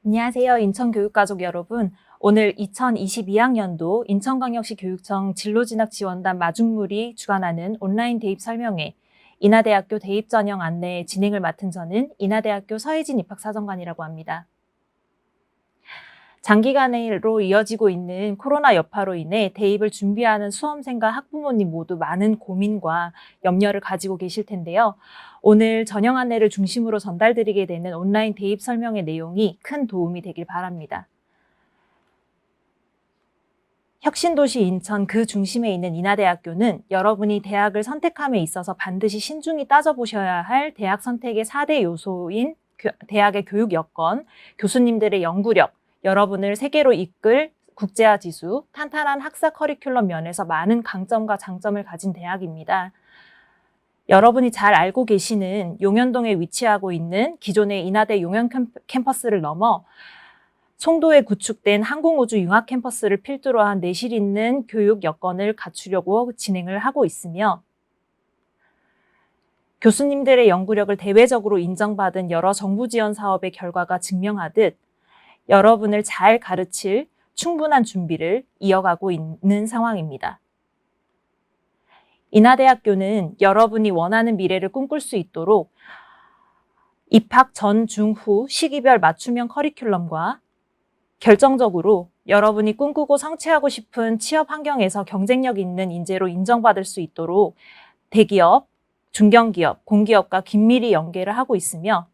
안녕하세요. 인천교육가족 여러분. 오늘 2022학년도 인천광역시 교육청 진로진학지원단 마중물이 주관하는 온라인 대입 설명회, 인하대학교 대입 전형 안내 진행을 맡은 저는 인하대학교 서혜진 입학사정관이라고 합니다. 장기간으로 이어지고 있는 코로나 여파로 인해 대입을 준비하는 수험생과 학부모님 모두 많은 고민과 염려를 가지고 계실 텐데요. 오늘 전형 안내를 중심으로 전달드리게 되는 온라인 대입 설명의 내용이 큰 도움이 되길 바랍니다. 혁신도시 인천 그 중심에 있는 인하대학교는 여러분이 대학을 선택함에 있어서 반드시 신중히 따져보셔야 할 대학 선택의 4대 요소인 대학의 교육 여건, 교수님들의 연구력, 여러분을 세계로 이끌 국제화 지수, 탄탄한 학사 커리큘럼 면에서 많은 강점과 장점을 가진 대학입니다. 여러분이 잘 알고 계시는 용현동에 위치하고 있는 기존의 인하대 용현 캠퍼스를 넘어 송도에 구축된 항공우주 융합 캠퍼스를 필두로 한 내실 있는 교육 여건을 갖추려고 진행을 하고 있으며 교수님들의 연구력을 대외적으로 인정받은 여러 정부 지원 사업의 결과가 증명하듯 여러분을 잘 가르칠 충분한 준비를 이어가고 있는 상황입니다. 인하대학교는 여러분이 원하는 미래를 꿈꿀 수 있도록 입학 전, 중, 후 시기별 맞춤형 커리큘럼과 결정적으로 여러분이 꿈꾸고 성취하고 싶은 취업 환경에서 경쟁력 있는 인재로 인정받을 수 있도록 대기업, 중견기업, 공기업과 긴밀히 연계를 하고 있으며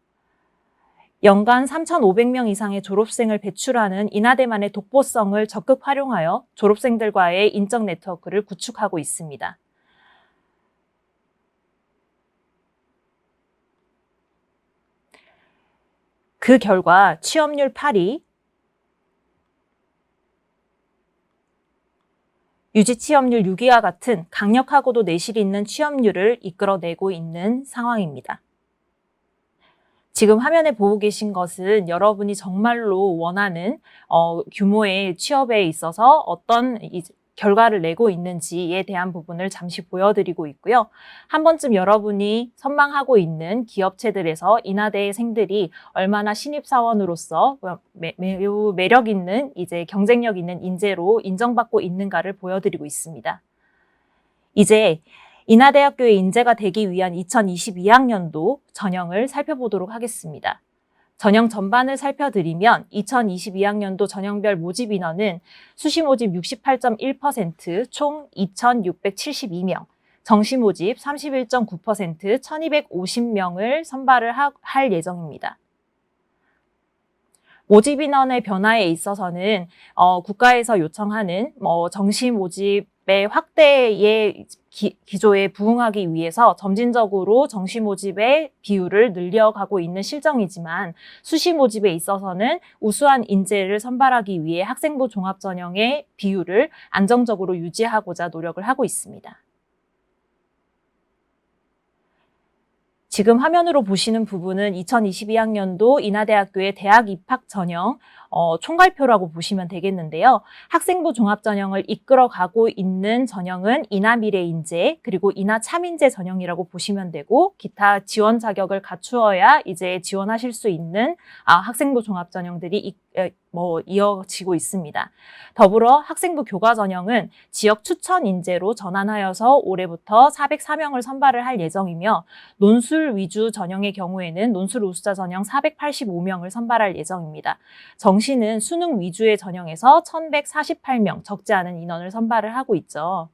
연간 3,500명 이상의 졸업생을 배출하는 인하대만의 독보성을 적극 활용하여 졸업생들과의 인적 네트워크를 구축하고 있습니다. 그 결과 취업률 8위, 유지 취업률 6위와 같은 강력하고도 내실 있는 취업률을 이끌어내고 있는 상황입니다. 지금 화면에 보고 계신 것은 여러분이 정말로 원하는 규모의 취업에 있어서 어떤 결과를 내고 있는지에 대한 부분을 잠시 보여드리고 있고요. 한 번쯤 여러분이 선망하고 있는 기업체들에서 인하대생들이 얼마나 신입사원으로서 매우 매력 있는 경쟁력 있는 인재로 인정받고 있는가를 보여드리고 있습니다. 이제 인하대학교의 인재가 되기 위한 2022학년도 전형을 살펴보도록 하겠습니다. 전형 전반을 살펴드리면 2022학년도 전형별 모집 인원은 수시 모집 68.1%, 총 2,672명, 정시 모집 31.9%, 1,250명을 선발을 할 예정입니다. 모집 인원의 변화에 있어서는 국가에서 요청하는 정시 모집의 확대의 기조에 부응하기 위해서 점진적으로 정시 모집의 비율을 늘려가고 있는 실정이지만 수시 모집에 있어서는 우수한 인재를 선발하기 위해 학생부 종합전형의 비율을 안정적으로 유지하고자 노력을 하고 있습니다. 지금 화면으로 보시는 부분은 2022학년도 인하대학교의 대학 입학 전형 총괄표라고 보시면 되겠는데요. 학생부 종합전형을 이끌어가고 있는 전형은 인하미래인재 그리고 인하참인재 전형이라고 보시면 되고 기타 지원 자격을 갖추어야 이제 지원하실 수 있는 학생부 종합전형들이 이어지고 있습니다. 더불어 학생부 교과 전형은 지역 추천 인재로 전환하여서 올해부터 404명을 선발을 할 예정이며 논술 위주 전형의 경우에는 논술 우수자 전형 485명을 선발할 예정입니다. 정시는 수능 위주의 전형에서 1,148명, 적지 않은 인원을 선발을 하고 있죠.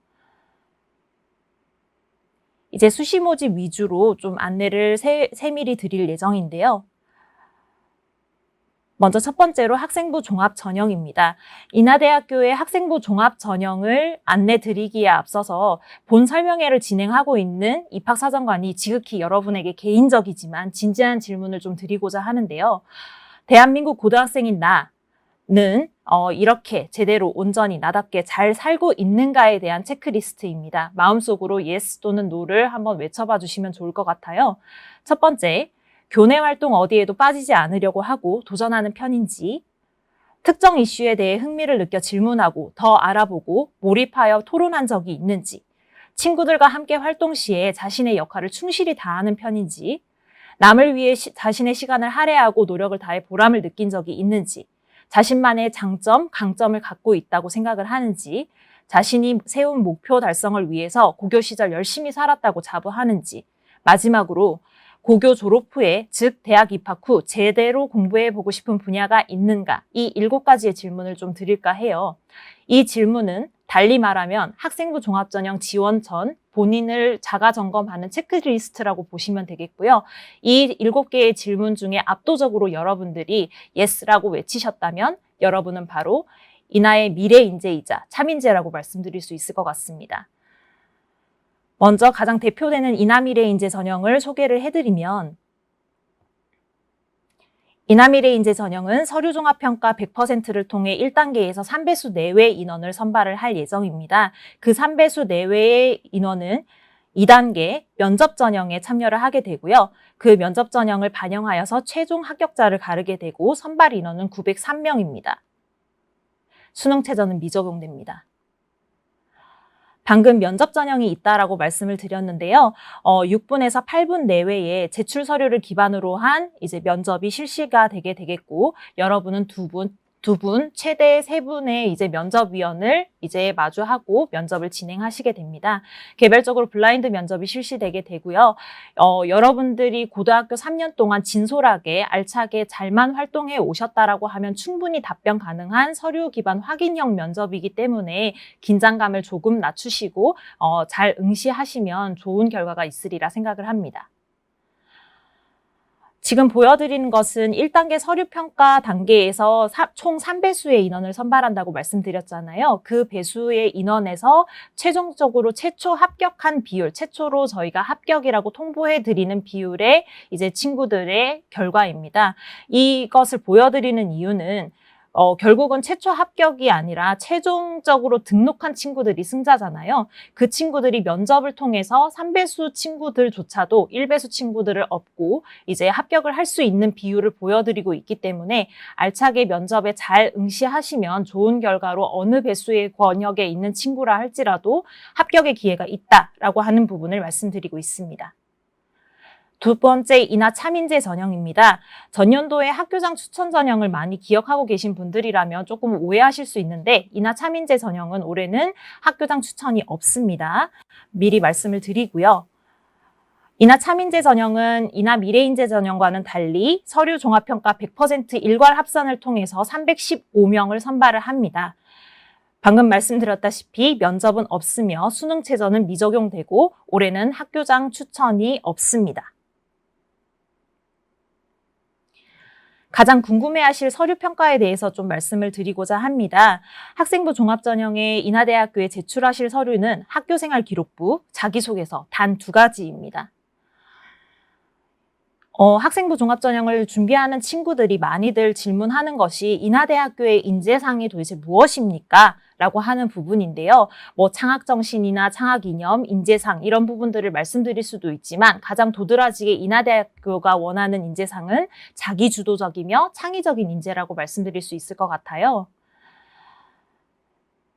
이제 수시 모집 위주로 좀 안내를 세밀히 드릴 예정인데요. 먼저 첫 번째로 학생부 종합 전형입니다. 인하대학교의 학생부 종합 전형을 안내 드리기에 앞서서 본 설명회를 진행하고 있는 입학사정관이 지극히 여러분에게 개인적이지만 진지한 질문을 좀 드리고자 하는데요. 대한민국 고등학생인 나는 이렇게 제대로 온전히 나답게 잘 살고 있는가에 대한 체크리스트입니다. 마음속으로 yes 또는 no를 한번 외쳐봐 주시면 좋을 것 같아요. 첫 번째, 교내 활동 어디에도 빠지지 않으려고 하고 도전하는 편인지, 특정 이슈에 대해 흥미를 느껴 질문하고 더 알아보고 몰입하여 토론한 적이 있는지, 친구들과 함께 활동 시에 자신의 역할을 충실히 다하는 편인지, 남을 위해 자신의 시간을 할애하고 노력을 다해 보람을 느낀 적이 있는지, 자신만의 장점, 강점을 갖고 있다고 생각을 하는지, 자신이 세운 목표 달성을 위해서 고교 시절 열심히 살았다고 자부하는지, 마지막으로 고교 졸업 후에, 즉 대학 입학 후 제대로 공부해보고 싶은 분야가 있는가, 이 7가지의 질문을 좀 드릴까 해요. 이 질문은 달리 말하면 학생부 종합전형 지원 전 본인을 자가 점검하는 체크리스트라고 보시면 되겠고요. 이 7개의 질문 중에 압도적으로 여러분들이 yes라고 외치셨다면 여러분은 바로 이나의 미래 인재이자 참인재라고 말씀드릴 수 있을 것 같습니다. 먼저 가장 대표되는 이나 미래 인재 전형을 소개를 해드리면, 이나 미래 인재 전형은 서류 종합 평가 100%를 통해 1단계에서 3배수 내외 인원을 선발을 할 예정입니다. 그 3배수 내외의 인원은 2단계 면접 전형에 참여를 하게 되고요. 그 면접 전형을 반영하여서 최종 합격자를 가르게 되고 선발 인원은 903명입니다. 수능 최저는 미적용됩니다. 방금 면접 전형이 있다라고 말씀을 드렸는데요. 6분에서 8분 내외에 제출 서류를 기반으로 한 이제 면접이 실시가 되겠고, 여러분은 두 분, 최대 3분의 이제 면접위원을 이제 마주하고 면접을 진행하시게 됩니다. 개별적으로 블라인드 면접이 실시되게 되고요. 여러분들이 고등학교 3년 동안 진솔하게 알차게 잘만 활동해 오셨다라고 하면 충분히 답변 가능한 서류 기반 확인형 면접이기 때문에 긴장감을 조금 낮추시고 잘 응시하시면 좋은 결과가 있으리라 생각을 합니다. 지금 보여드리는 것은 1단계 서류평가 단계에서 총 3배수의 인원을 선발한다고 말씀드렸잖아요. 그 배수의 인원에서 최종적으로 최초 합격한 비율, 최초로 저희가 합격이라고 통보해드리는 비율의 이제 친구들의 결과입니다. 이것을 보여드리는 이유는 결국은 최초 합격이 아니라 최종적으로 등록한 친구들이 승자잖아요. 그 친구들이 면접을 통해서 3배수 친구들조차도 1배수 친구들을 업고 이제 합격을 할 수 있는 비율을 보여드리고 있기 때문에 알차게 면접에 잘 응시하시면 좋은 결과로 어느 배수의 권역에 있는 친구라 할지라도 합격의 기회가 있다라고 하는 부분을 말씀드리고 있습니다. 두 번째, 이나 참인재 전형입니다. 전년도에 학교장 추천 전형을 많이 기억하고 계신 분들이라면 조금 오해하실 수 있는데, 이나 참인재 전형은 올해는 학교장 추천이 없습니다. 미리 말씀을 드리고요. 이나 참인재 전형은 이나 미래인재 전형과는 달리 서류 종합평가 100% 일괄 합산을 통해서 315명을 선발을 합니다. 방금 말씀드렸다시피 면접은 없으며 수능 최저는 미적용되고 올해는 학교장 추천이 없습니다. 가장 궁금해하실 서류평가에 대해서 좀 말씀을 드리고자 합니다. 학생부 종합전형에 인하대학교에 제출하실 서류는 학교생활 기록부, 자기소개서 단 2가지입니다. 학생부 종합전형을 준비하는 친구들이 많이들 질문하는 것이 인하대학교의 인재상이 도대체 무엇입니까? 라고 하는 부분인데요. 창학정신이나 창학이념, 인재상 이런 부분들을 말씀드릴 수도 있지만 가장 도드라지게 인하대학교가 원하는 인재상은 자기주도적이며 창의적인 인재라고 말씀드릴 수 있을 것 같아요.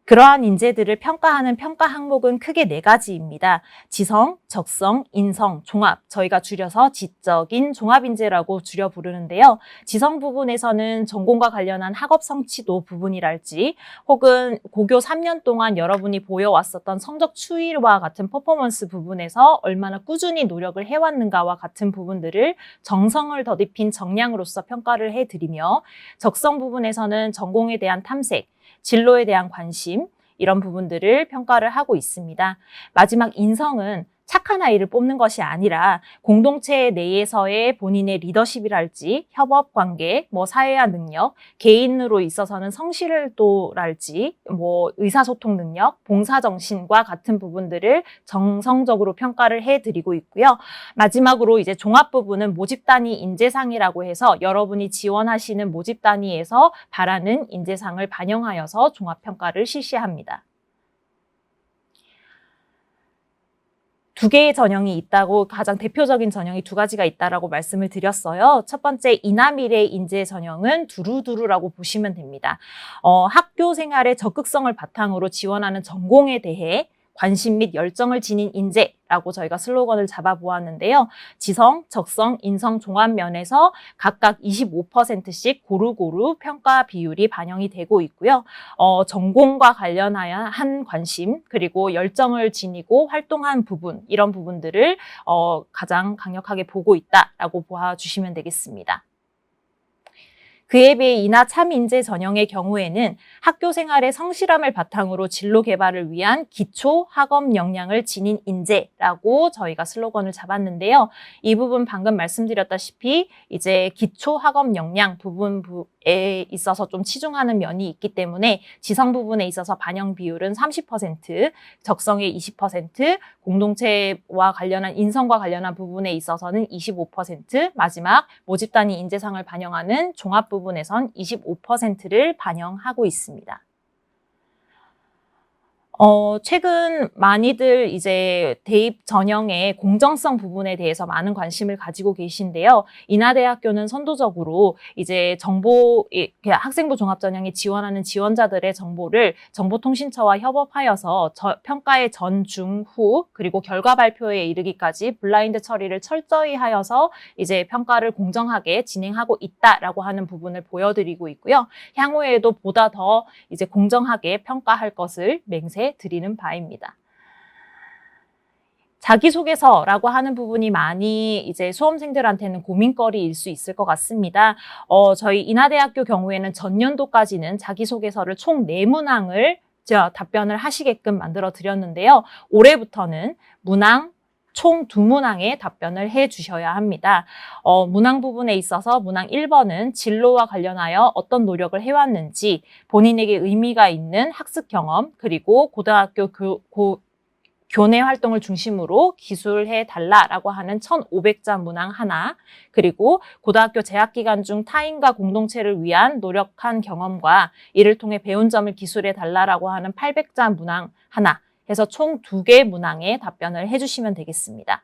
그러한 인재들을 평가하는 평가 항목은 크게 4가지입니다. 지성, 적성, 인성, 종합, 저희가 줄여서 지적인 종합인재라고 줄여 부르는데요. 지성 부분에서는 전공과 관련한 학업 성취도 부분이랄지 혹은 고교 3년 동안 여러분이 보여왔었던 성적 추이와 같은 퍼포먼스 부분에서 얼마나 꾸준히 노력을 해왔는가와 같은 부분들을 정성을 더딥힌 정량으로서 평가를 해드리며, 적성 부분에서는 전공에 대한 탐색, 진로에 대한 관심, 이런 부분들을 평가를 하고 있습니다. 마지막 인성은 착한 아이를 뽑는 것이 아니라 공동체 내에서의 본인의 리더십이랄지 협업 관계, 사회화 능력, 개인으로 있어서는 성실도랄지 의사소통 능력, 봉사정신과 같은 부분들을 정성적으로 평가를 해드리고 있고요. 마지막으로 이제 종합 부분은 모집단위 인재상이라고 해서 여러분이 지원하시는 모집단위에서 바라는 인재상을 반영하여서 종합평가를 실시합니다. 2개의 전형이 있다고, 가장 대표적인 전형이 2가지가 있다라고 말씀을 드렸어요. 첫 번째, 이나미래 인재 전형은 두루두루라고 보시면 됩니다. 학교 생활의 적극성을 바탕으로 지원하는 전공에 대해 관심 및 열정을 지닌 인재라고 저희가 슬로건을 잡아보았는데요. 지성, 적성, 인성 종합 면에서 각각 25%씩 고루고루 평가 비율이 반영이 되고 있고요. 전공과 관련한 관심, 그리고 열정을 지니고 활동한 부분, 이런 부분들을 가장 강력하게 보고 있다라고 보아주시면 되겠습니다. 그에 비해 이나 참인재 전형의 경우에는 학교 생활의 성실함을 바탕으로 진로 개발을 위한 기초 학업 역량을 지닌 인재라고 저희가 슬로건을 잡았는데요. 이 부분 방금 말씀드렸다시피 이제 기초 학업 역량 부분에 있어서 좀 치중하는 면이 있기 때문에 지성 부분에 있어서 반영 비율은 30%, 적성의 20%, 공동체와 관련한 인성과 관련한 부분에 있어서는 25%, 마지막 모집 단위 인재상을 반영하는 종합 부분에선 25%를 반영하고 있습니다. 최근 많이들 이제 대입 전형의 공정성 부분에 대해서 많은 관심을 가지고 계신데요. 인하대학교는 선도적으로 이제 학생부 종합전형에 지원하는 지원자들의 정보를 정보통신처와 협업하여서 평가의 전, 중, 후, 그리고 결과 발표에 이르기까지 블라인드 처리를 철저히 하여서 이제 평가를 공정하게 진행하고 있다라고 하는 부분을 보여드리고 있고요. 향후에도 보다 더 이제 공정하게 평가할 것을 맹세 드리는 바입니다. 자기소개서라고 하는 부분이 많이 이제 수험생들한테는 고민거리일 수 있을 것 같습니다. 저희 인하대학교 경우에는 전년도까지는 자기소개서를 총 4문항을 답변을 하시게끔 만들어 드렸는데요. 올해부터는 문항 총 2문항에 답변을 해 주셔야 합니다. 문항 부분에 있어서 문항 1번은 진로와 관련하여 어떤 노력을 해왔는지, 본인에게 의미가 있는 학습 경험, 그리고 고등학교 교내 활동을 중심으로 기술해 달라라고 하는 1,500자 문항 하나, 그리고 고등학교 재학 기간 중 타인과 공동체를 위한 노력한 경험과 이를 통해 배운 점을 기술해 달라라고 하는 800자 문항 하나, 해서 총 2개 문항에 답변을 해주시면 되겠습니다.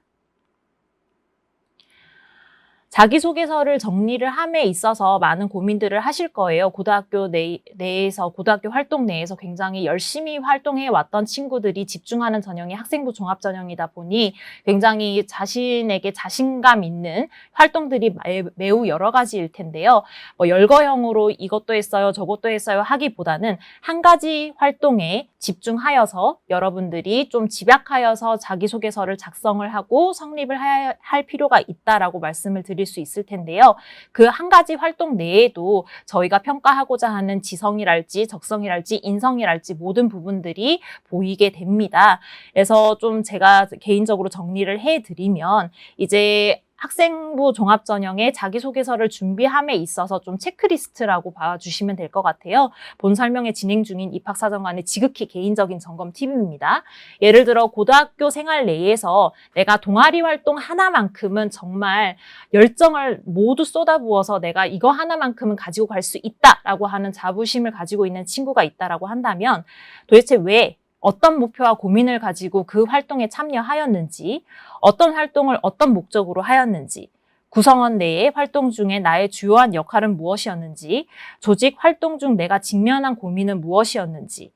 자기소개서를 정리를 함에 있어서 많은 고민들을 하실 거예요. 고등학교 내에서, 고등학교 활동 내에서 굉장히 열심히 활동해 왔던 친구들이 집중하는 전형이 학생부 종합전형이다 보니 굉장히 자신에게 자신감 있는 활동들이 매우 여러 가지일 텐데요. 열거형으로 이것도 했어요, 저것도 했어요 하기보다는 한 가지 활동에 집중하여서 여러분들이 좀 집약하여서 자기소개서를 작성을 하고 성립을 할 필요가 있다라고 말씀을 드릴 수 있을 텐데요. 그 한 가지 활동 내에도 저희가 평가하고자 하는 지성이랄지 적성이랄지 인성이랄지 모든 부분들이 보이게 됩니다. 그래서 좀 제가 개인적으로 정리를 해드리면 이제 학생부 종합전형의 자기소개서를 준비함에 있어서 좀 체크리스트라고 봐주시면 될 것 같아요. 본 설명회 진행 중인 입학사정관의 지극히 개인적인 점검 팁입니다. 예를 들어 고등학교 생활 내에서 내가 동아리 활동 하나만큼은 정말 열정을 모두 쏟아부어서 내가 이거 하나만큼은 가지고 갈 수 있다라고 하는 자부심을 가지고 있는 친구가 있다라고 한다면 도대체 왜 어떤 목표와 고민을 가지고 그 활동에 참여하였는지, 어떤 활동을 어떤 목적으로 하였는지, 구성원 내의 활동 중에 나의 주요한 역할은 무엇이었는지, 조직 활동 중 내가 직면한 고민은 무엇이었는지,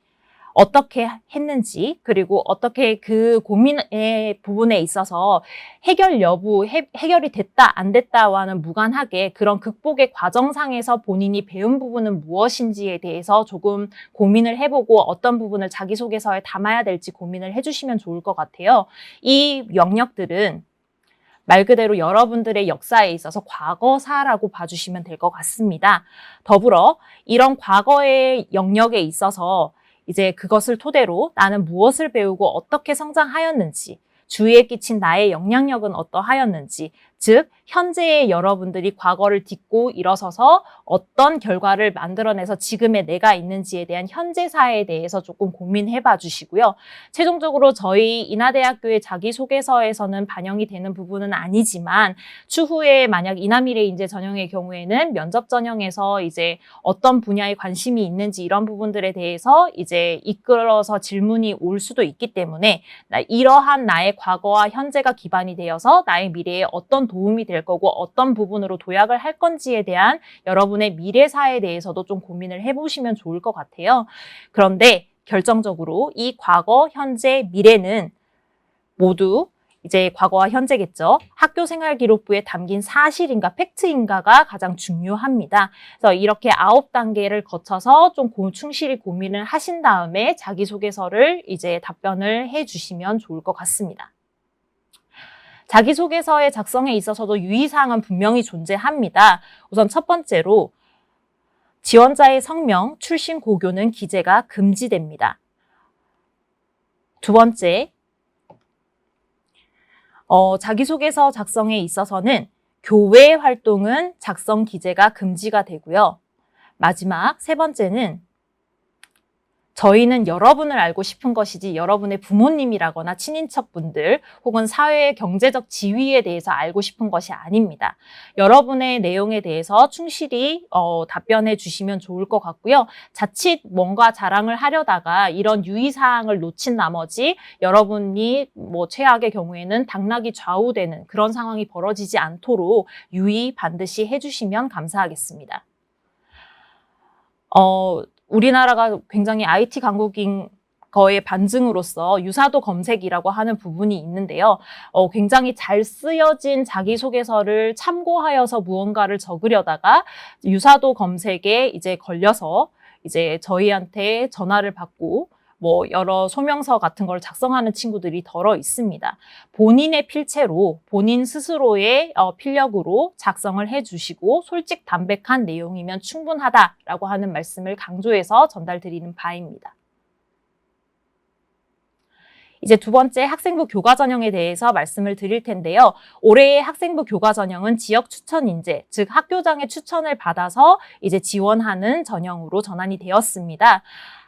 어떻게 했는지, 그리고 어떻게 그 고민의 부분에 있어서 해결 여부, 해결이 됐다 안 됐다와는 무관하게 그런 극복의 과정상에서 본인이 배운 부분은 무엇인지에 대해서 조금 고민을 해보고 어떤 부분을 자기소개서에 담아야 될지 고민을 해주시면 좋을 것 같아요. 이 영역들은 말 그대로 여러분들의 역사에 있어서 과거사라고 봐주시면 될 것 같습니다. 더불어 이런 과거의 영역에 있어서 이제 그것을 토대로 나는 무엇을 배우고 어떻게 성장하였는지, 주위에 끼친 나의 영향력은 어떠하였는지, 즉 현재의 여러분들이 과거를 딛고 일어서서 어떤 결과를 만들어내서 지금의 내가 있는지에 대한 현재사에 대해서 조금 고민해봐 주시고요. 최종적으로 저희 인하대학교의 자기소개서에서는 반영이 되는 부분은 아니지만 추후에 만약 인하미래인재 전형의 경우에는 면접 전형에서 이제 어떤 분야에 관심이 있는지 이런 부분들에 대해서 이제 이끌어서 질문이 올 수도 있기 때문에 이러한 나의 과거와 현재가 기반이 되어서 나의 미래에 어떤 도움이 될 거고 어떤 부분으로 도약을 할 건지에 대한 여러분의 미래사에 대해서도 좀 고민을 해보시면 좋을 것 같아요. 그런데 결정적으로 이 과거, 현재, 미래는 모두 이제 과거와 현재겠죠. 학교 생활 기록부에 담긴 사실인가 팩트인가가 가장 중요합니다. 그래서 이렇게 9단계를 거쳐서 좀 충실히 고민을 하신 다음에 자기소개서를 이제 답변을 해주시면 좋을 것 같습니다. 자기소개서의 작성에 있어서도 유의사항은 분명히 존재합니다. 우선 첫 번째로 지원자의 성명, 출신 고교는 기재가 금지됩니다. 두 번째, 자기소개서 작성에 있어서는 교외 활동은 작성 기재가 금지가 되고요. 마지막 세 번째는 저희는 여러분을 알고 싶은 것이지 여러분의 부모님이라거나 친인척분들 혹은 사회의 경제적 지위에 대해서 알고 싶은 것이 아닙니다. 여러분의 내용에 대해서 충실히 답변해 주시면 좋을 것 같고요. 자칫 뭔가 자랑을 하려다가 이런 유의사항을 놓친 나머지 여러분이 최악의 경우에는 당락이 좌우되는 그런 상황이 벌어지지 않도록 유의 반드시 해주시면 감사하겠습니다. 우리나라가 굉장히 IT 강국인 거의 반증으로서 유사도 검색이라고 하는 부분이 있는데요. 굉장히 잘 쓰여진 자기소개서를 참고하여서 무언가를 적으려다가 유사도 검색에 이제 걸려서 이제 저희한테 전화를 받고 여러 소명서 같은 걸 작성하는 친구들이 덜어 있습니다. 본인의 필체로 본인 스스로의 필력으로 작성을 해주시고 솔직 담백한 내용이면 충분하다라고 하는 말씀을 강조해서 전달드리는 바입니다. 이제 두 번째 학생부 교과 전형에 대해서 말씀을 드릴 텐데요. 올해의 학생부 교과 전형은 지역 추천 인재, 즉 학교장의 추천을 받아서 이제 지원하는 전형으로 전환이 되었습니다.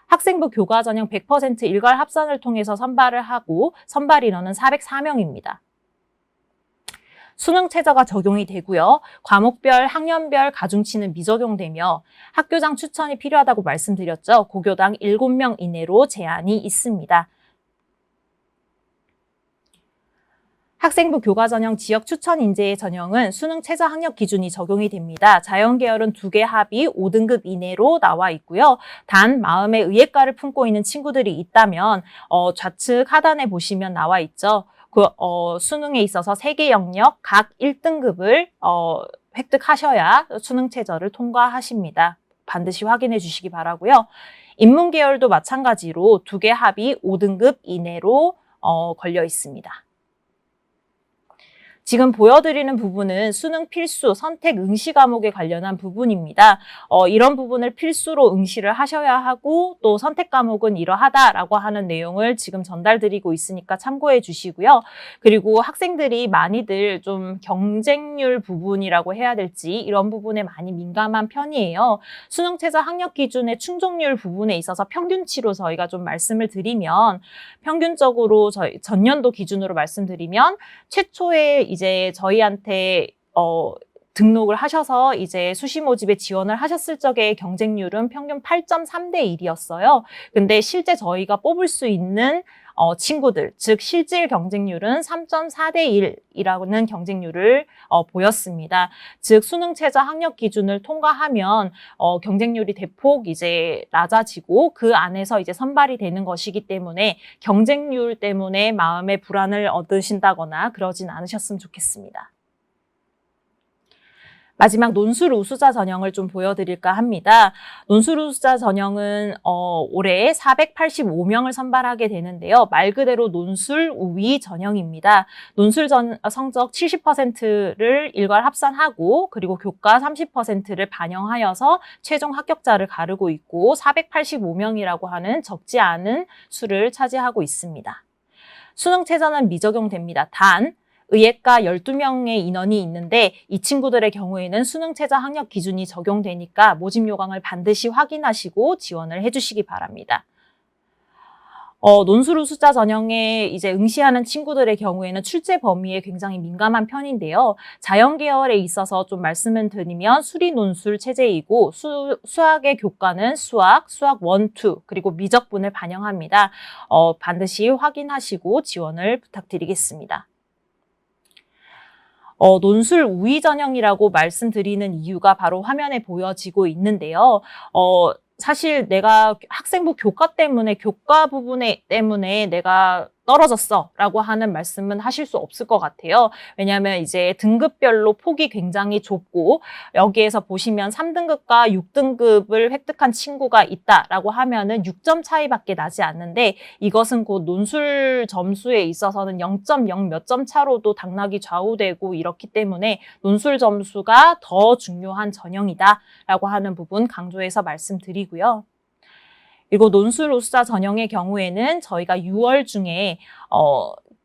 학생부 교과 전형 100% 일괄 합산을 통해서 선발을 하고 선발 인원은 404명입니다. 수능 최저가 적용이 되고요. 과목별, 학년별 가중치는 미적용되며 학교장 추천이 필요하다고 말씀드렸죠. 고교당 7명 이내로 제한이 있습니다. 학생부 교과 전형 지역 추천 인재의 전형은 수능 최저 학력 기준이 적용이 됩니다. 자연계열은 2개 합이 5등급 이내로 나와 있고요. 단 마음의 의예과를 품고 있는 친구들이 있다면 좌측 하단에 보시면 나와 있죠. 수능에 있어서 3개 영역 각 1등급을 획득하셔야 수능 최저를 통과하십니다. 반드시 확인해 주시기 바라고요. 인문계열도 마찬가지로 2개 합이 5등급 이내로 걸려 있습니다. 지금 보여드리는 부분은 수능 필수, 선택 응시 과목에 관련한 부분입니다. 이런 부분을 필수로 응시를 하셔야 하고 또 선택 과목은 이러하다라고 하는 내용을 지금 전달드리고 있으니까 참고해 주시고요. 그리고 학생들이 많이들 좀 경쟁률 부분이라고 해야 될지 이런 부분에 많이 민감한 편이에요. 수능 최저 학력 기준의 충족률 부분에 있어서 평균치로 저희가 좀 말씀을 드리면 평균적으로 저희 전년도 기준으로 말씀드리면 최초에 이제 저희한테 등록을 하셔서 이제 수시 모집에 지원을 하셨을 적의 경쟁률은 평균 8.3대 1이었어요. 근데 실제 저희가 뽑을 수 있는 친구들, 즉 실질 경쟁률은 3.4대 1이라는 경쟁률을 보였습니다. 즉 수능 최저 학력 기준을 통과하면 경쟁률이 대폭 이제 낮아지고 그 안에서 이제 선발이 되는 것이기 때문에 경쟁률 때문에 마음의 불안을 얻으신다거나 그러진 않으셨으면 좋겠습니다. 마지막 논술 우수자 전형을 좀 보여드릴까 합니다. 논술 우수자 전형은 올해 485명을 선발하게 되는데요. 말 그대로 논술 우위 전형입니다. 논술 성적 70%를 일괄 합산하고 그리고 교과 30%를 반영하여서 최종 합격자를 가르고 있고 485명이라고 하는 적지 않은 수를 차지하고 있습니다. 수능 최저는 미적용됩니다. 단 의예과 12명의 인원이 있는데 이 친구들의 경우에는 수능 최저 학력 기준이 적용되니까 모집 요강을 반드시 확인하시고 지원을 해주시기 바랍니다. 논술 우수자 전형에 이제 응시하는 친구들의 경우에는 출제 범위에 굉장히 민감한 편인데요. 자연 계열에 있어서 좀 말씀을 드리면 수리 논술 체제이고 수학의 교과는 수학 1, 2 그리고 미적분을 반영합니다. 반드시 확인하시고 지원을 부탁드리겠습니다. 논술 우위 전형이라고 말씀드리는 이유가 바로 화면에 보여지고 있는데요. 사실 내가 학생부 교과 부분에 때문에 내가 떨어졌어라고 하는 말씀은 하실 수 없을 것 같아요. 왜냐하면 이제 등급별로 폭이 굉장히 좁고 여기에서 보시면 3등급과 6등급을 획득한 친구가 있다라고 하면은 6점 차이밖에 나지 않는데 이것은 곧 논술 점수에 있어서는 0.0 몇 점 차로도 당락이 좌우되고 이렇기 때문에 논술 점수가 더 중요한 전형이다라고 하는 부분 강조해서 말씀드리고요. 그리고 논술우수자 전형의 경우에는 저희가 6월 중에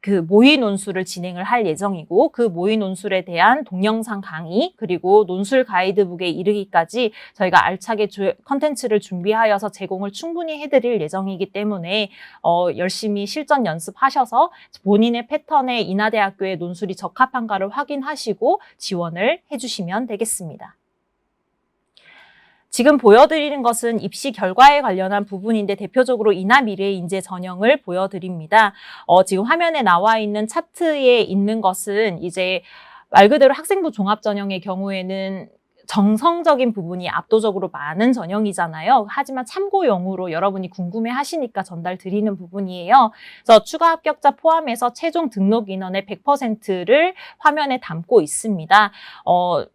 그 모의 논술을 진행을 할 예정이고 그 모의 논술에 대한 동영상 강의 그리고 논술 가이드북에 이르기까지 저희가 알차게 컨텐츠를 준비하여서 제공을 충분히 해드릴 예정이기 때문에 열심히 실전 연습하셔서 본인의 패턴에 인하대학교의 논술이 적합한가를 확인하시고 지원을 해주시면 되겠습니다. 지금 보여드리는 것은 입시 결과에 관련한 부분인데 대표적으로 인하미래인재 전형을 보여드립니다. 지금 화면에 나와 있는 차트에 있는 것은 이제 말 그대로 학생부 종합전형의 경우에는 정성적인 부분이 압도적으로 많은 전형이잖아요. 하지만 참고용으로 여러분이 궁금해 하시니까 전달 드리는 부분이에요. 그래서 추가 합격자 포함해서 최종 등록 인원의 100%를 화면에 담고 있습니다.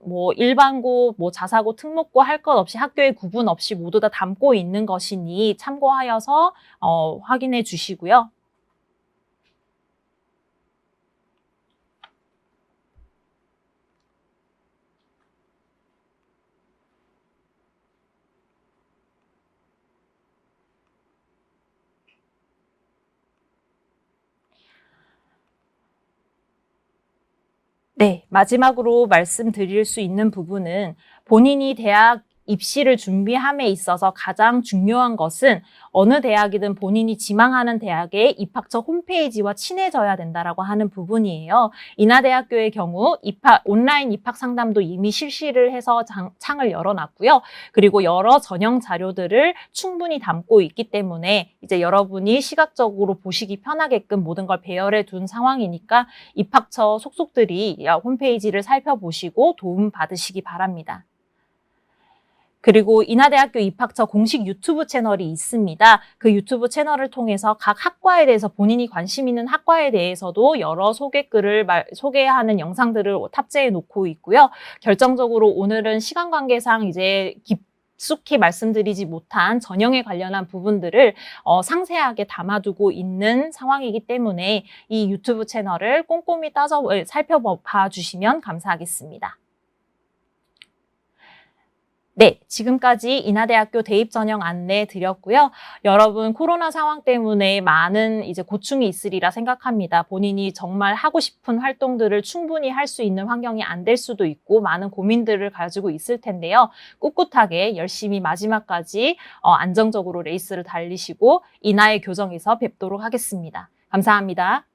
뭐 일반고, 뭐 자사고, 특목고 할 것 없이 학교에 구분 없이 모두 다 담고 있는 것이니 참고하여서 확인해 주시고요. 네, 마지막으로 말씀드릴 수 있는 부분은 본인이 대학 입시를 준비함에 있어서 가장 중요한 것은 어느 대학이든 본인이 지망하는 대학의 입학처 홈페이지와 친해져야 된다라고 하는 부분이에요. 인하대학교의 경우 온라인 입학 상담도 이미 실시를 해서 창을 열어놨고요. 그리고 여러 전형 자료들을 충분히 담고 있기 때문에 이제 여러분이 시각적으로 보시기 편하게끔 모든 걸 배열해 둔 상황이니까 입학처 속속들이 홈페이지를 살펴보시고 도움 받으시기 바랍니다. 그리고 인하대학교 입학처 공식 유튜브 채널이 있습니다. 그 유튜브 채널을 통해서 각 학과에 대해서 본인이 관심 있는 학과에 대해서도 여러 소개글을 소개하는 영상들을 탑재해 놓고 있고요. 결정적으로 오늘은 시간 관계상 이제 깊숙이 말씀드리지 못한 전형에 관련한 부분들을 상세하게 담아두고 있는 상황이기 때문에 이 유튜브 채널을 꼼꼼히 살펴봐 주시면 감사하겠습니다. 네, 지금까지 인하대학교 대입 전형 안내 드렸고요. 여러분 코로나 상황 때문에 많은 이제 고충이 있으리라 생각합니다. 본인이 정말 하고 싶은 활동들을 충분히 할 수 있는 환경이 안 될 수도 있고 많은 고민들을 가지고 있을 텐데요. 꿋꿋하게 열심히 마지막까지 안정적으로 레이스를 달리시고 인하의 교정에서 뵙도록 하겠습니다. 감사합니다.